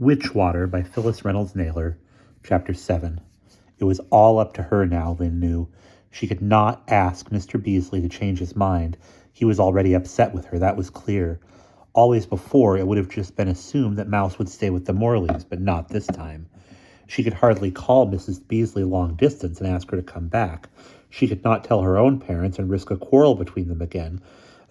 Witchwater by Phyllis Reynolds Naylor, Chapter 7. It was all up to her now, Lynn knew. She could not ask Mr. Beasley to change his mind. He was already upset with her, that was clear. Always before, it would have just been assumed that Mouse would stay with the Morleys, but not this time. She could hardly call Mrs. Beasley long distance and ask her to come back. She could not tell her own parents and risk a quarrel between them again,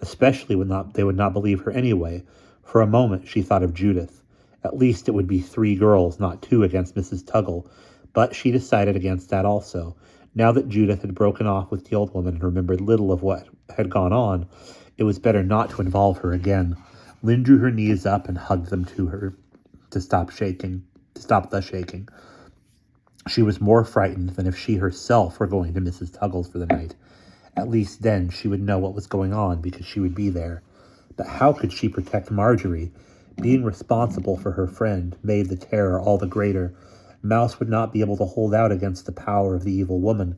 especially when they would not believe her anyway. For a moment she thought of Judith. At least it would be 3 girls, not 2, against Mrs. Tuggle. But she decided against that also. Now that Judith had broken off with the old woman and remembered little of what had gone on, it was better not to involve her again. Lynn drew her knees up and hugged them to her to stop the shaking. She was more frightened than if she herself were going to Mrs. Tuggle's for the night. At least then she would know what was going on because she would be there. But how could she protect Marjorie? Being responsible for her friend made the terror all the greater. Mouse would not be able to hold out against the power of the evil woman.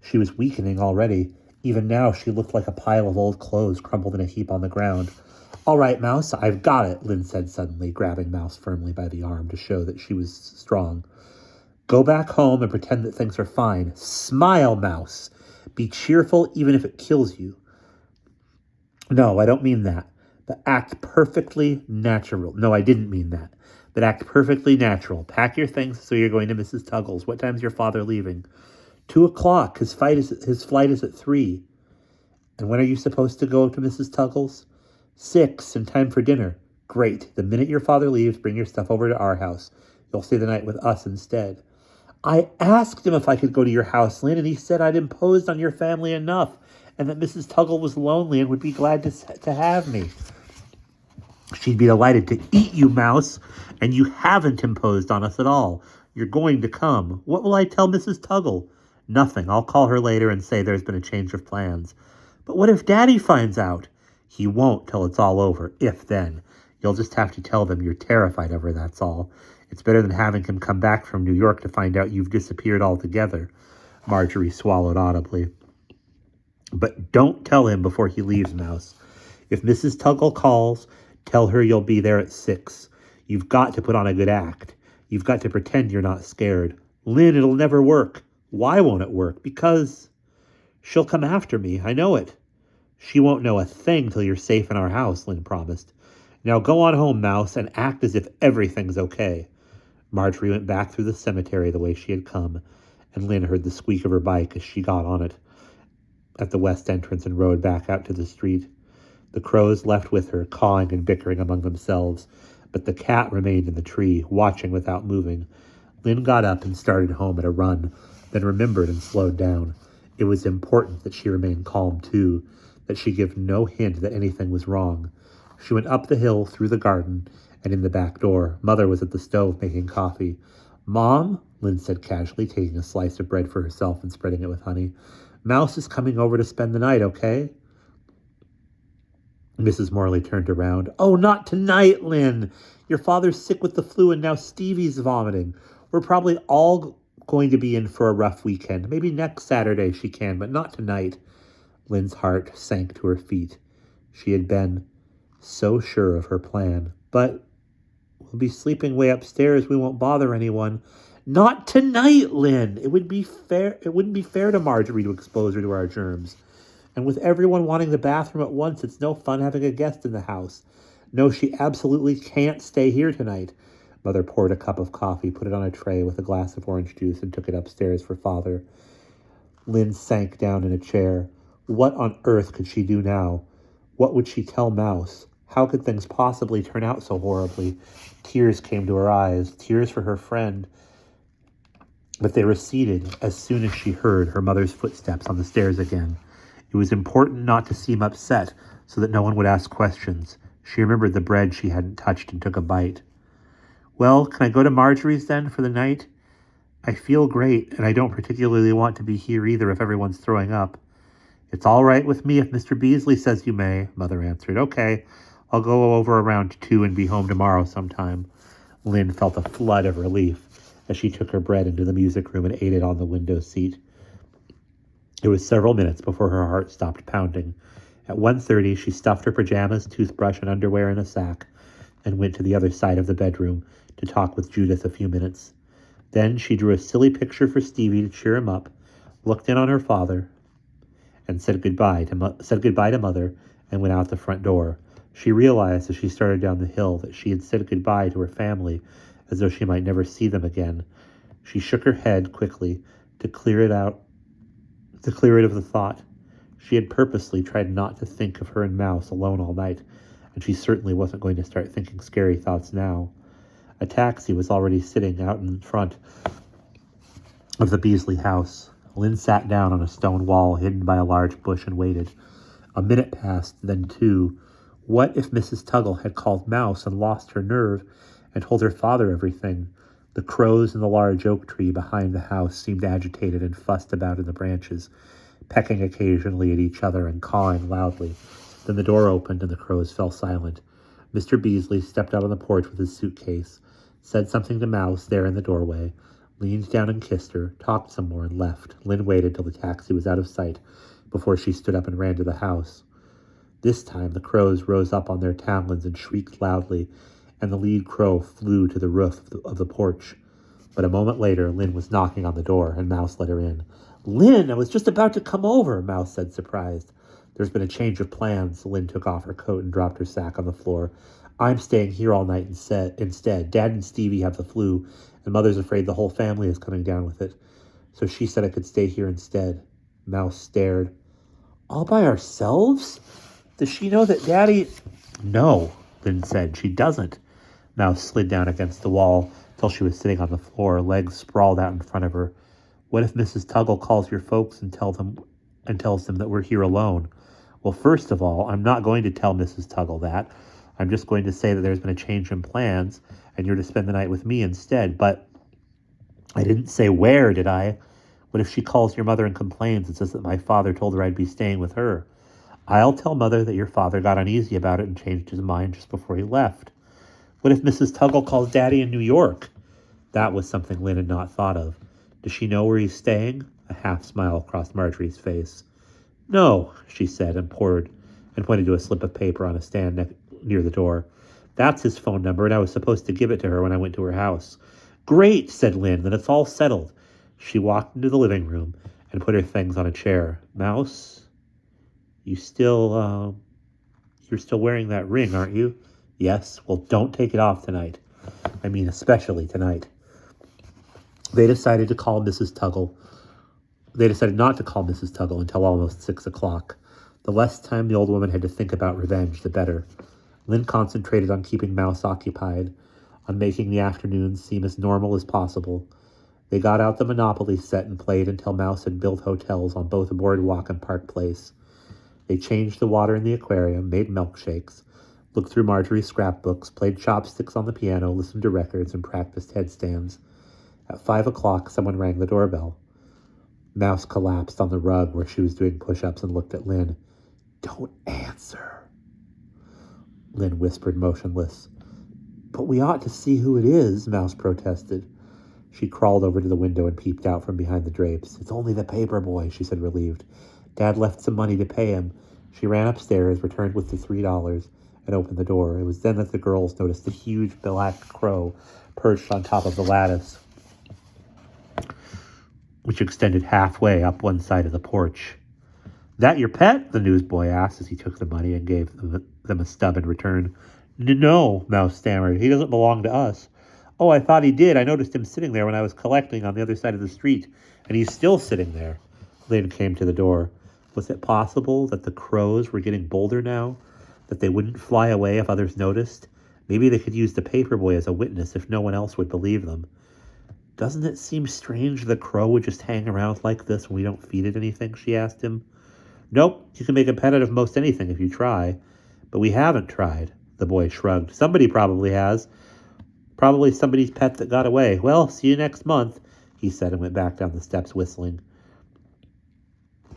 She was weakening already. Even now she looked like a pile of old clothes crumpled in a heap on the ground. "All right, Mouse, I've got it," Lynn said suddenly, grabbing Mouse firmly by the arm to show that she was strong. "Go back home and pretend that things are fine. Smile, Mouse. Be cheerful even if it kills you. No, I don't mean that. But act perfectly natural. No, I didn't mean that. But act perfectly natural. Pack your things so you're going to Mrs. Tuggle's. What time's your father leaving?" 2:00. His flight is at 3. "And when are you supposed to go to Mrs. Tuggle's?" 6, and time for dinner. "Great. The minute your father leaves, bring your stuff over to our house. You'll stay the night with us instead." "I asked him if I could go to your house, Lynn, and he said I'd imposed on your family enough, and that Mrs. Tuggle was lonely and would be glad to have me." "She'd be delighted to eat you, Mouse, and you haven't imposed on us at all. You're going to come. What will I tell Mrs. Tuggle?" "Nothing. I'll call her later and say there's been a change of plans." "But what if Daddy finds out?" "He won't till it's all over, if then. You'll just have to tell them you're terrified of her, that's all. It's better than having him come back from New York to find out you've disappeared altogether." Marjorie swallowed audibly. "But don't tell him before he leaves, Mouse. If Mrs. Tuggle calls, tell her you'll be there at 6. You've got to put on a good act. You've got to pretend you're not scared." "Lynn, it'll never work." "Why won't it work?" "Because she'll come after me. I know it." "She won't know a thing till you're safe in our house," Lynn promised. "Now go on home, Mouse, and act as if everything's okay." Marjorie went back through the cemetery the way she had come, and Lynn heard the squeak of her bike as she got on it at the west entrance and rode back out to the street. The crows left with her, cawing and bickering among themselves, but the cat remained in the tree, watching without moving. Lynn got up and started home at a run, then remembered and slowed down. It was important that she remain calm, too, that she give no hint that anything was wrong. She went up the hill, through the garden, and in the back door. Mother was at the stove making coffee. "Mom," Lynn said casually, taking a slice of bread for herself and spreading it with honey, "Mouse is coming over to spend the night, okay?" Mrs. Morley turned around. "Oh, not tonight, Lynn. Your father's sick with the flu and now Stevie's vomiting. We're probably all going to be in for a rough weekend. Maybe next Saturday she can, but not tonight." Lynn's heart sank to her feet. She had been so sure of her plan. "But we'll be sleeping way upstairs. We won't bother anyone." "Not tonight, Lynn. It wouldn't be fair to Marjorie to expose her to our germs. And with everyone wanting the bathroom at once, it's no fun having a guest in the house. No, she absolutely can't stay here tonight." Mother poured a cup of coffee, put it on a tray with a glass of orange juice, and took it upstairs for Father. Lynn sank down in a chair. What on earth could she do now? What would she tell Mouse? How could things possibly turn out so horribly? Tears came to her eyes, tears for her friend. But they receded as soon as she heard her mother's footsteps on the stairs again. It was important not to seem upset so that no one would ask questions. She remembered the bread she hadn't touched and took a bite. "Well, can I go to Marjorie's then for the night? I feel great, and I don't particularly want to be here either if everyone's throwing up." "It's all right with me if Mr. Beasley says you may," Mother answered. "Okay, I'll go over around 2 and be home tomorrow sometime." Lynn felt a flood of relief as she took her bread into the music room and ate it on the window seat. It was several minutes before her heart stopped pounding. At 1:30, she stuffed her pajamas, toothbrush, and underwear in a sack, and went to the other side of the bedroom to talk with Judith a few minutes. Then she drew a silly picture for Stevie to cheer him up, looked in on her father, and said goodbye to Mother, and went out the front door. She realized as she started down the hill that she had said goodbye to her family as though she might never see them again. She shook her head quickly to clear it of the thought. She had purposely tried not to think of her and Mouse alone all night, and she certainly wasn't going to start thinking scary thoughts now. A taxi was already sitting out in front of the Beasley house. Lynn sat down on a stone wall hidden by a large bush and waited. A minute passed, then two. What if Mrs. Tuggle had called Mouse and lost her nerve and told her father everything? The crows in the large oak tree behind the house seemed agitated and fussed about in the branches, pecking occasionally at each other and cawing loudly. Then the door opened and the crows fell silent. Mr. Beasley stepped out on the porch with his suitcase, said something to Mouse there in the doorway, leaned down and kissed her, talked some more, and left. Lynn waited till the taxi was out of sight before she stood up and ran to the house. This time the crows rose up on their talons and shrieked loudly, and the lead crow flew to the roof of the porch. But a moment later, Lynn was knocking on the door, and Mouse let her in. "Lynn, I was just about to come over," Mouse said, surprised. "There's been a change of plans." Lynn took off her coat and dropped her sack on the floor. "I'm staying here all night instead. Dad and Stevie have the flu, and Mother's afraid the whole family is coming down with it. So she said I could stay here instead." Mouse stared. "All by ourselves? Does she know that Daddy—" "No," Lynn said. "She doesn't." Mouse slid down against the wall till she was sitting on the floor, legs sprawled out in front of her. "What if Mrs. Tuggle calls your folks and tells them that we're here alone?" "Well, first of all, I'm not going to tell Mrs. Tuggle that. I'm just going to say that there's been a change in plans, and you're to spend the night with me instead. But I didn't say where, did I? What if she calls your mother and complains and says that my father told her I'd be staying with her?" "I'll tell Mother that your father got uneasy about it and changed his mind just before he left." "What if Mrs. Tuggle calls Daddy in New York?" That was something Lynn had not thought of. "Does she know where he's staying?" A half smile crossed Marjorie's face. "No," she said, and pointed to a slip of paper on a stand near the door. "That's his phone number, and I was supposed to give it to her when I went to her house." "Great," said Lynn. "Then it's all settled." She walked into the living room and put her things on a chair. "Mouse, you're still wearing that ring, aren't you?" "Yes." "Well, don't take it off tonight. I mean, especially tonight." They decided not to call Mrs. Tuggle until almost 6 o'clock. The less time the old woman had to think about revenge, the better. Lynn concentrated on keeping Mouse occupied, on making the afternoons seem as normal as possible. They got out the Monopoly set and played until Mouse had built hotels on both Boardwalk and Park Place. They changed the water in the aquarium, made milkshakes, looked through Marjorie's scrapbooks, played chopsticks on the piano, listened to records, and practiced headstands. At 5 o'clock, someone rang the doorbell. Mouse collapsed on the rug where she was doing push-ups and looked at Lynn. "Don't answer," Lynn whispered, motionless. "But we ought to see who it is," Mouse protested. She crawled over to the window and peeped out from behind the drapes. "It's only the paper boy," she said, relieved. "Dad left some money to pay him." She ran upstairs, returned with the $3, and opened the door. It was then that the girls noticed a huge black crow perched on top of the lattice, which extended halfway up one side of the porch. "That your pet?" the newsboy asked as he took the money and gave them a stub in return. No," Mouse stammered. "He doesn't belong to us." "Oh, I thought he did. I noticed him sitting there when I was collecting on the other side of the street, and he's still sitting there." Lynn came to the door. Was it possible that the crows were getting bolder now? That they wouldn't fly away if others noticed? Maybe they could use the paperboy as a witness if no one else would believe them. "Doesn't it seem strange the crow would just hang around like this when we don't feed it anything?" she asked him. "Nope, you can make a pet out of most anything if you try. But we haven't tried." The boy shrugged. "Somebody probably has. Probably somebody's pet that got away. Well, see you next month," he said, and went back down the steps whistling.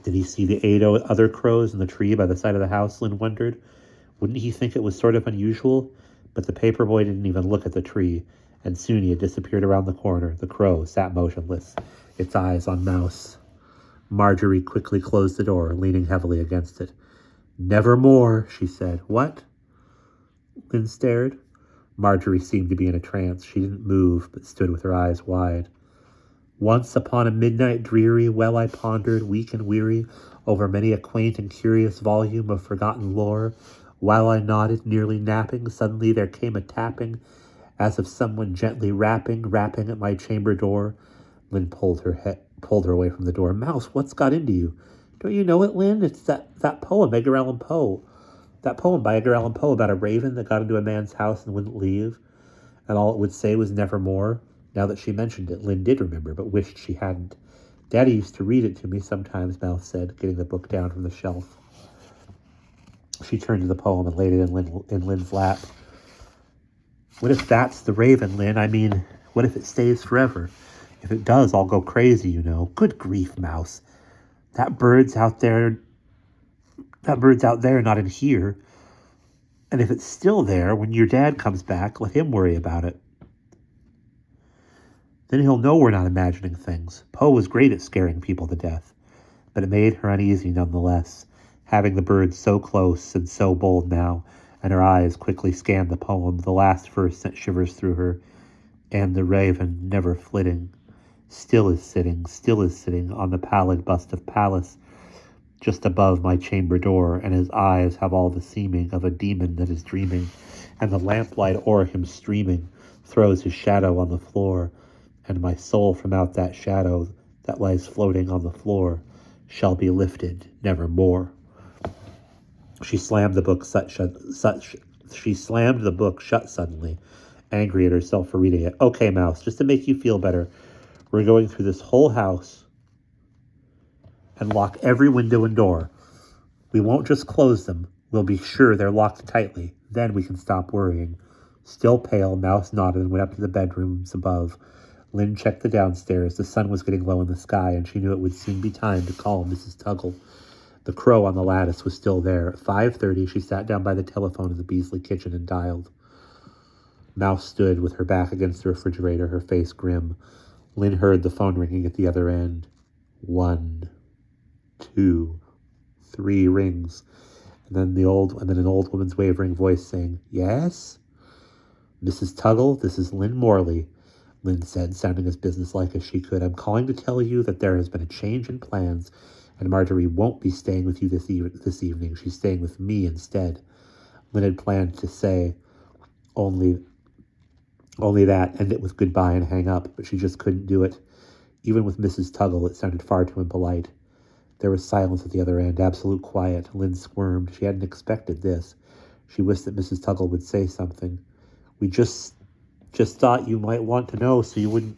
Did he see the 8 other crows in the tree by the side of the house, Lynn wondered. Wouldn't he think it was sort of unusual? But the paperboy didn't even look at the tree, and soon he had disappeared around the corner. The crow sat motionless, its eyes on Mouse. Marjorie quickly closed the door, leaning heavily against it. "Never more," she said. "What?" Lynn stared. Marjorie seemed to be in a trance. She didn't move, but stood with her eyes wide. Once upon a midnight dreary, well I pondered, weak and weary, over many a quaint and curious volume of forgotten lore. While I nodded, nearly napping, suddenly there came a tapping, as of someone gently rapping at my chamber door. Lynn pulled her away from the door. Mouse, what's got into you? Don't you know it, Lynn? It's that poem, Edgar Allan Poe. That poem by Edgar Allan Poe about a raven that got into a man's house and wouldn't leave, and all it would say was nevermore. Now that she mentioned it, Lynn did remember, but wished she hadn't. Daddy used to read it to me sometimes, Mouse said, getting the book down from the shelf. She turned to the poem and laid it in Lynn's lap. What if that's the raven, Lynn? I mean, what if it stays forever? If it does, I'll go crazy, you know. Good grief, Mouse. That bird's out there, not in here. And if it's still there, when your dad comes back, let him worry about it. Then he'll know we're not imagining things. Poe was great at scaring people to death, but it made her uneasy nonetheless, having the bird so close and so bold now, and her eyes quickly scanned the poem. The last verse sent shivers through her. And the raven, never flitting, still is sitting on the pallid bust of Pallas, just above my chamber door, and his eyes have all the seeming of a demon that is dreaming, and the lamplight o'er him streaming throws his shadow on the floor, and my soul from out that shadow that lies floating on the floor shall be lifted nevermore. She slammed the book shut suddenly, angry at herself for reading it. Okay, Mouse, just to make you feel better, we're going through this whole house and lock every window and door. We won't just close them. We'll be sure they're locked tightly. Then we can stop worrying. Still pale, Mouse nodded and went up to the bedrooms above. Lynn checked the downstairs. The sun was getting low in the sky, and she knew it would soon be time to call Mrs. Tuggle. The crow on the lattice was still there. At 5:30, she sat down by the telephone in the Beasley kitchen and dialed. Mouse stood with her back against the refrigerator, her face grim. Lynn heard the phone ringing at the other end. 1, 2, 3 rings, and then an old woman's wavering voice saying, "Yes? Mrs. Tuggle, this is Lynn Morley," Lynn said, sounding as businesslike as she could. "I'm calling to tell you that there has been a change in plans, and Marjorie won't be staying with you this evening. She's staying with me instead." Lynn had planned to say only that, end it with goodbye and hang up, but she just couldn't do it. Even with Mrs. Tuggle, it sounded far too impolite. There was silence at the other end, absolute quiet. Lynn squirmed. She hadn't expected this. She wished that Mrs. Tuggle would say something. "We just thought you might want to know so you wouldn't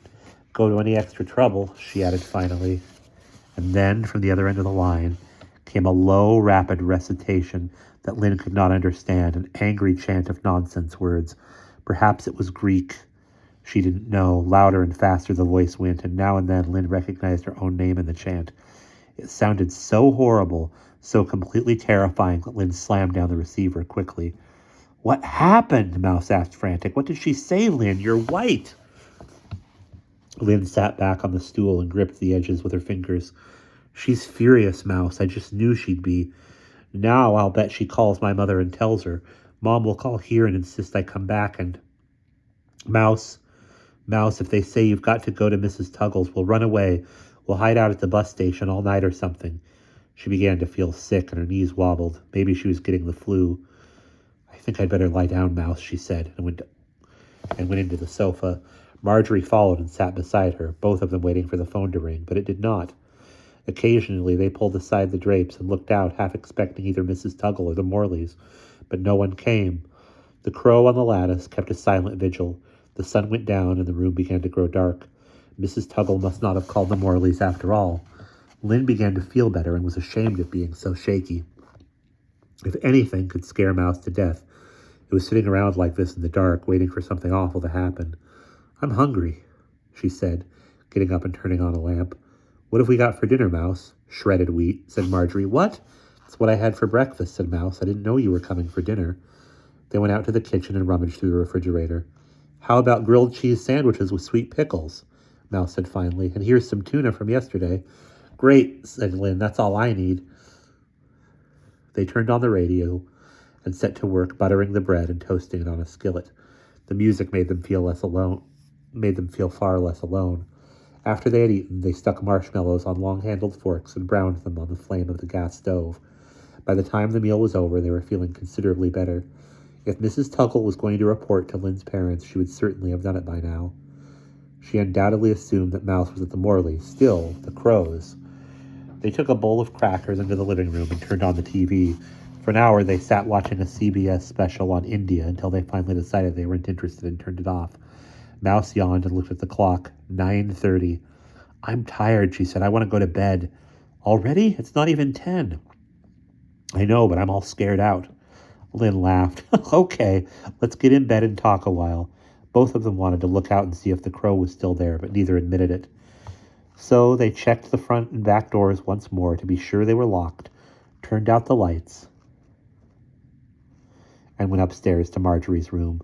go to any extra trouble," she added finally. And then, from the other end of the line, came a low, rapid recitation that Lynn could not understand, an angry chant of nonsense words. Perhaps it was Greek. She didn't know. Louder and faster the voice went, and now and then Lynn recognized her own name in the chant. It sounded so horrible, so completely terrifying that Lynn slammed down the receiver quickly. "What happened?" Mouse asked, frantic. "What did she say, Lynn? You're white." Lynn sat back on the stool and gripped the edges with her fingers. "She's furious, Mouse. I just knew she'd be. Now I'll bet she calls my mother and tells her. Mom will call here and insist I come back and... Mouse, if they say you've got to go to Mrs. Tuggle's, we'll run away. We'll hide out at the bus station all night or something." She began to feel sick and her knees wobbled. Maybe she was getting the flu. "I think I'd better lie down, Mouse," she said, and went into the sofa. Marjorie followed and sat beside her, both of them waiting for the phone to ring, but it did not. Occasionally they pulled aside the drapes and looked out, half expecting either Mrs. Tuggle or the Morleys, but no one came. The crow on the lattice kept a silent vigil. The sun went down and the room began to grow dark. Mrs. Tuggle must not have called the Morleys after all. Lynn began to feel better and was ashamed of being so shaky. If anything could scare Mouse to death, it was sitting around like this in the dark, waiting for something awful to happen. "I'm hungry," she said, getting up and turning on a lamp. "What have we got for dinner, Mouse?" "Shredded wheat," said Marjorie. "What?" "It's what I had for breakfast," said Mouse. "I didn't know you were coming for dinner." They went out to the kitchen and rummaged through the refrigerator. "How about grilled cheese sandwiches with sweet pickles?" Mouse said finally. "And here's some tuna from yesterday." "Great," said Lynn. "That's all I need." They turned on the radio and set to work buttering the bread and toasting it on a skillet. The music made them feel far less alone. After they had eaten, they stuck marshmallows on long-handled forks and browned them on the flame of the gas stove. By the time the meal was over, they were feeling considerably better. If Mrs. Tuggle was going to report to Lynn's parents, she would certainly have done it by now. She undoubtedly assumed that Mouse was at the Morleys. Still, the Crows. They took a bowl of crackers into the living room and turned on the TV. For an hour, they sat watching a CBS special on India until they finally decided they weren't interested and turned it off. Mouse yawned and looked at the clock. 9:30. "I'm tired," she said. "I want to go to bed." "Already? It's not even 10. "I know, but I'm all scared out." Lynn laughed. "Okay, let's get in bed and talk a while." Both of them wanted to look out and see if the Crow was still there, but neither admitted it. So they checked the front and back doors once more to be sure they were locked, turned out the lights, and went upstairs to Marjorie's room.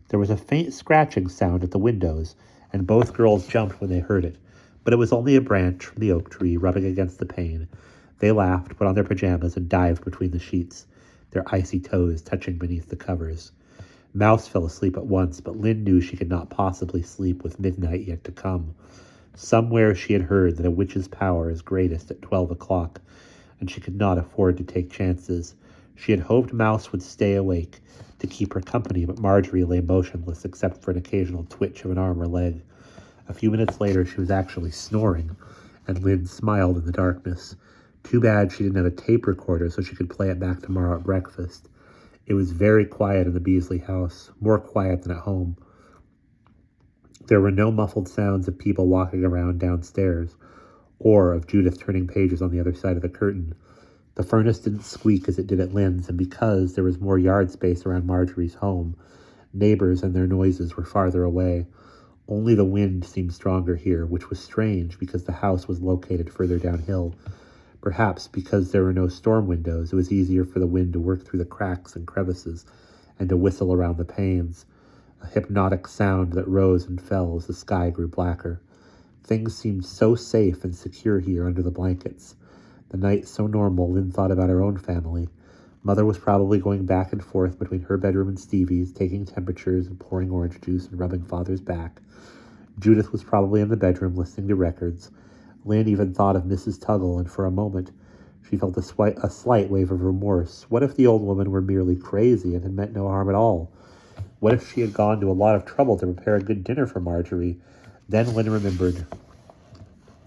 There was a faint scratching sound at the windows, and both girls jumped when they heard it. But it was only a branch from the oak tree rubbing against the pane. They laughed, put on their pajamas, and dived between the sheets, their icy toes touching beneath the covers. Mouse fell asleep at once, but Lynn knew she could not possibly sleep with midnight yet to come. Somewhere she had heard that a witch's power is greatest at 12 o'clock, and she could not afford to take chances. She had hoped Mouse would stay awake to keep her company, but Marjorie lay motionless except for an occasional twitch of an arm or leg. A few minutes later she was actually snoring, and Lynn smiled in the darkness. Too bad she didn't have a tape recorder so she could play it back tomorrow at breakfast. It was very quiet in the Beasley house, more quiet than at home. There were no muffled sounds of people walking around downstairs, or of Judith turning pages on the other side of the curtain. The furnace didn't squeak as it did at Lynn's, and because there was more yard space around Marjorie's home, neighbors and their noises were farther away. Only the wind seemed stronger here, which was strange because the house was located further downhill. Perhaps because there were no storm windows, it was easier for the wind to work through the cracks and crevices and to whistle around the panes, a hypnotic sound that rose and fell as the sky grew blacker. Things seemed so safe and secure here under the blankets. The night so normal, Lynn thought about her own family. Mother was probably going back and forth between her bedroom and Stevie's, taking temperatures and pouring orange juice and rubbing Father's back. Judith was probably in the bedroom listening to records. Lynn even thought of Mrs. Tuggle, and for a moment she felt a slight wave of remorse. What if the old woman were merely crazy and had meant no harm at all? What if she had gone to a lot of trouble to prepare a good dinner for Marjorie? Then Lynn remembered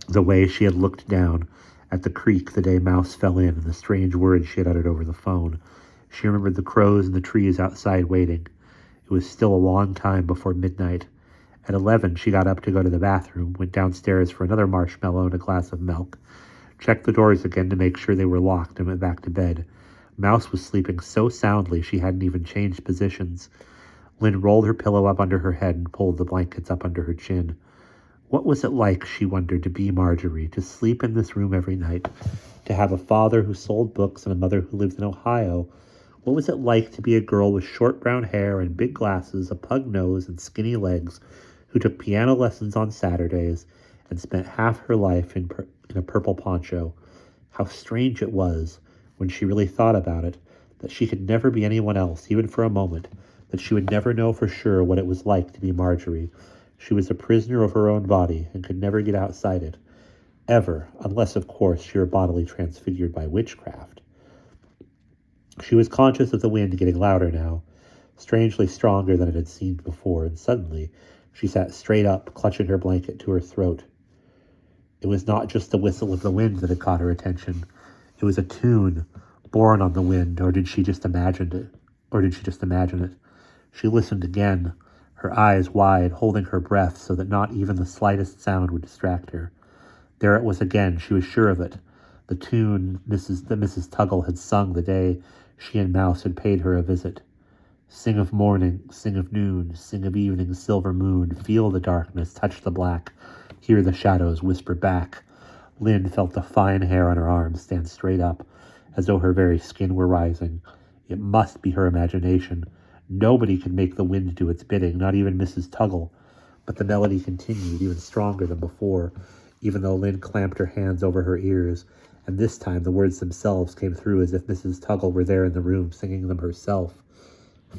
the way she had looked down at the creek the day Mouse fell in and the strange words she had uttered over the phone. She remembered the crows in the trees outside waiting. It was still a long time before midnight. At 11, she got up to go to the bathroom, went downstairs for another marshmallow and a glass of milk, checked the doors again to make sure they were locked, and went back to bed. Mouse was sleeping so soundly she hadn't even changed positions. Lynn rolled her pillow up under her head and pulled the blankets up under her chin. What was it like, she wondered, to be Marjorie, to sleep in this room every night, to have a father who sold books and a mother who lived in Ohio? What was it like to be a girl with short brown hair and big glasses, a pug nose, and skinny legs, who took piano lessons on Saturdays and spent half her life in a purple poncho? How strange it was, when she really thought about it, that she could never be anyone else, even for a moment, that she would never know for sure what it was like to be Marjorie. She was a prisoner of her own body and could never get outside it, ever, unless, of course, she were bodily transfigured by witchcraft. She was conscious of the wind getting louder now, strangely stronger than it had seemed before, and suddenly she sat straight up, clutching her blanket to her throat. It was not just the whistle of the wind that had caught her attention. It was a tune born on the wind, or did she just imagine it? She listened again, her eyes wide, holding her breath so that not even the slightest sound would distract her. There it was again, she was sure of it. The tune that Mrs. Tuggle had sung the day she and Mouse had paid her a visit. Sing of morning, sing of noon, sing of evening, silver moon, feel the darkness, touch the black, hear the shadows whisper back. Lynn felt the fine hair on her arms stand straight up, as though her very skin were rising. It must be her imagination. Nobody could make the wind do its bidding, not even Mrs. Tuggle. But the melody continued, even stronger than before, even though Lynn clamped her hands over her ears, and this time the words themselves came through as if Mrs. Tuggle were there in the room, singing them herself.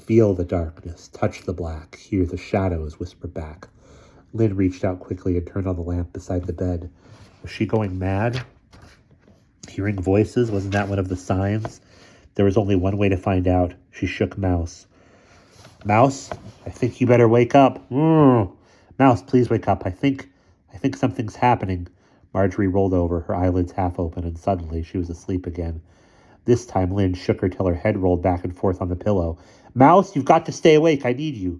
Feel the darkness, touch the black, hear the shadows whisper back. Lynn reached out quickly and turned on the lamp beside the bed. Was she going mad? Hearing voices, wasn't that one of the signs? There was only one way to find out. She shook Mouse. Mouse, I think you better wake up. Mouse, please wake up. I think something's happening. Marjorie rolled over, her eyelids half open, and suddenly she was asleep again. This time Lynn shook her till her head rolled back and forth on the pillow. Mouse, you've got to stay awake. I need you.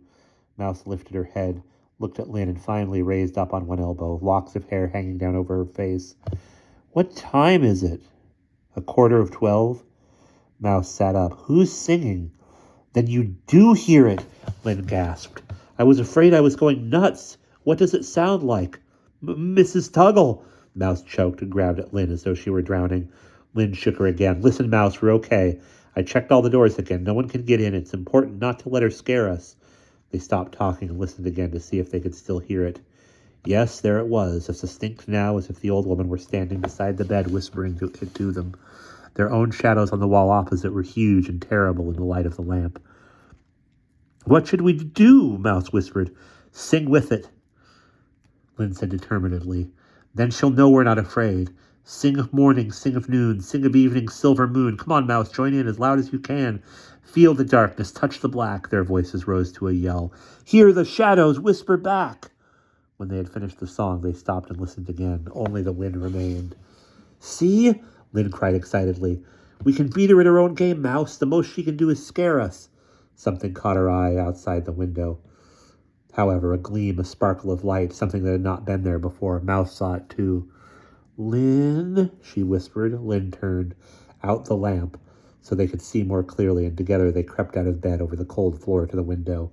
Mouse lifted her head, looked at Lynn, and finally raised up on one elbow, locks of hair hanging down over her face. What time is it? 11:45? Mouse sat up. Who's singing? Then you do hear it, Lynn gasped. I was afraid I was going nuts. What does it sound like? Mrs. Tuggle. Mouse choked and grabbed at Lynn as though she were drowning. Lynn shook her again. Listen, Mouse, we're okay. I checked all the doors again. No one can get in. It's important not to let her scare us. They stopped talking and listened again to see if they could still hear it. Yes, there it was, as distinct now as if the old woman were standing beside the bed whispering to them. Their own shadows on the wall opposite were huge and terrible in the light of the lamp. What should we do? Mouse whispered. Sing with it, Lynn said determinedly. Then she'll know we're not afraid. Sing of morning, sing of noon, sing of evening, silver moon. Come on, Mouse, join in as loud as you can. Feel the darkness, touch the black. Their voices rose to a yell. Hear the shadows whisper back. When they had finished the song, they stopped and listened again. Only the wind remained. See? Lynn cried excitedly. We can beat her at her own game, Mouse. The most she can do is scare us. Something caught her eye outside the window. However, a gleam, a sparkle of light, something that had not been there before. Mouse saw it too. Lynn, she whispered. Lynn turned out the lamp so they could see more clearly, and together they crept out of bed over the cold floor to the window.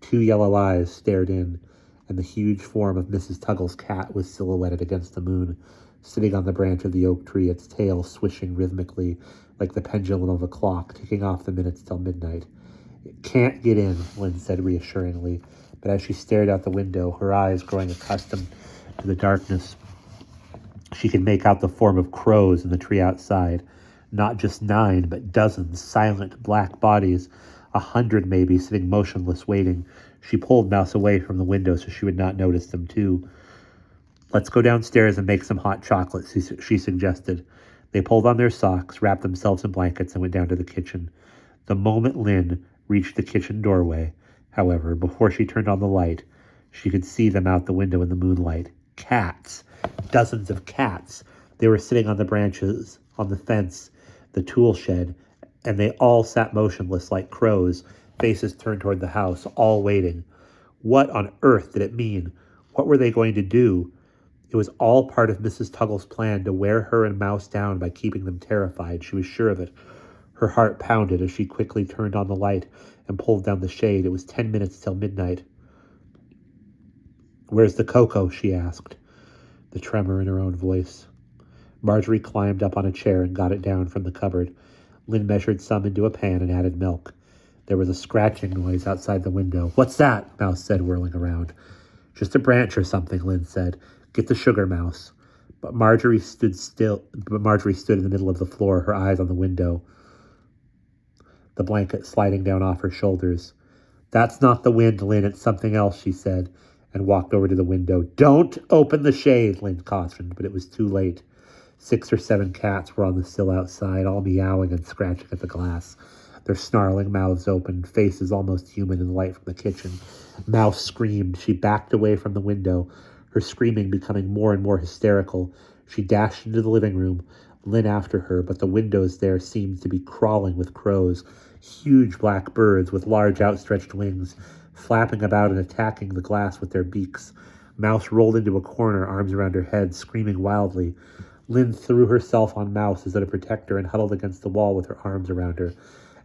2 yellow eyes stared in, and the huge form of Mrs. Tuggle's cat was silhouetted against the moon, sitting on the branch of the oak tree, its tail swishing rhythmically like the pendulum of a clock, ticking off the minutes till midnight. It can't get in, Lynn said reassuringly, but as she stared out the window, her eyes growing accustomed to the darkness, she could make out the form of crows in the tree outside. Not just 9, but dozens, silent black bodies, 100 maybe, sitting motionless, waiting. She pulled Mouse away from the window so she would not notice them too. Let's go downstairs and make some hot chocolate, she suggested. They pulled on their socks, wrapped themselves in blankets, and went down to the kitchen. The moment Lynn reached the kitchen doorway, however, before she turned on the light, she could see them out the window in the moonlight. Cats. Dozens of cats. They were sitting on the branches, on the fence, the tool shed, and they all sat motionless like crows, faces turned toward the house, all waiting. What on earth did it mean? What were they going to do? It was all part of Mrs. Tuggle's plan to wear her and Mouse down by keeping them terrified. She was sure of it. Her heart pounded as she quickly turned on the light and pulled down the shade. It was 10 minutes till midnight. Where's the cocoa? She asked, the tremor in her own voice. Marjorie climbed up on a chair and got it down from the cupboard. Lynn measured some into a pan and added milk. There was a scratching noise outside the window. What's that? Mouse said, whirling around. Just a branch or something, Lynn said. Get the sugar, Mouse. But Marjorie stood in the middle of the floor, her eyes on the window, the blanket sliding down off her shoulders. That's not the wind, Lynn. It's something else, she said, and walked over to the window. Don't open the shade, Lynn cautioned, but it was too late. 6 or 7 cats were on the sill outside, all meowing and scratching at the glass, their snarling mouths open, faces almost human in the light from the kitchen. Mouse screamed. She backed away from the window, her screaming becoming more and more hysterical. She dashed into the living room, Lynn after her, but the windows there seemed to be crawling with crows, huge black birds with large outstretched wings, flapping about and attacking the glass with their beaks. Mouse rolled into a corner, arms around her head, screaming wildly. Lynn threw herself on Mouse as though to protect her and huddled against the wall with her arms around her.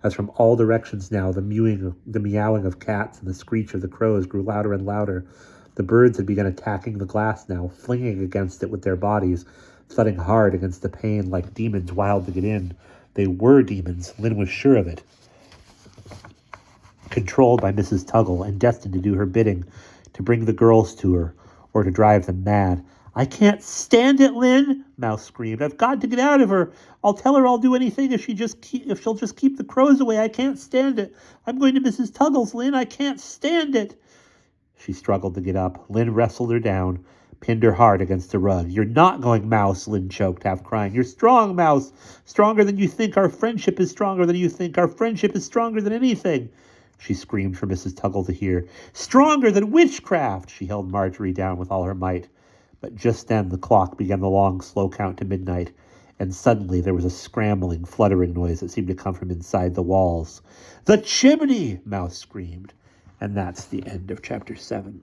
As from all directions now, the meowing of cats and the screech of the crows grew louder and louder. The birds had begun attacking the glass now, flinging against it with their bodies, thudding hard against the pane like demons wild to get in. They were demons, Lynn was sure of it. Controlled by Mrs. Tuggle and destined to do her bidding, to bring the girls to her, or to drive them mad. I can't stand it, Lynn, Mouse screamed. I've got to get out of her. I'll tell her I'll do anything if she'll just keep the crows away. I can't stand it. I'm going to Mrs. Tuggles, Lynn. I can't stand it. She struggled to get up. Lynn wrestled her down, pinned her hard against the rug. You're not going, Mouse, Lynn choked, half crying. You're strong, Mouse. Stronger than you think. Our friendship is stronger than you think. Our friendship is stronger than anything. She screamed for Mrs. Tuggle to hear. Stronger than witchcraft! She held Marjorie down with all her might. But just then the clock began the long, slow count to midnight, and suddenly there was a scrambling, fluttering noise that seemed to come from inside the walls. The chimney! Mouse screamed. And that's the end of chapter 7.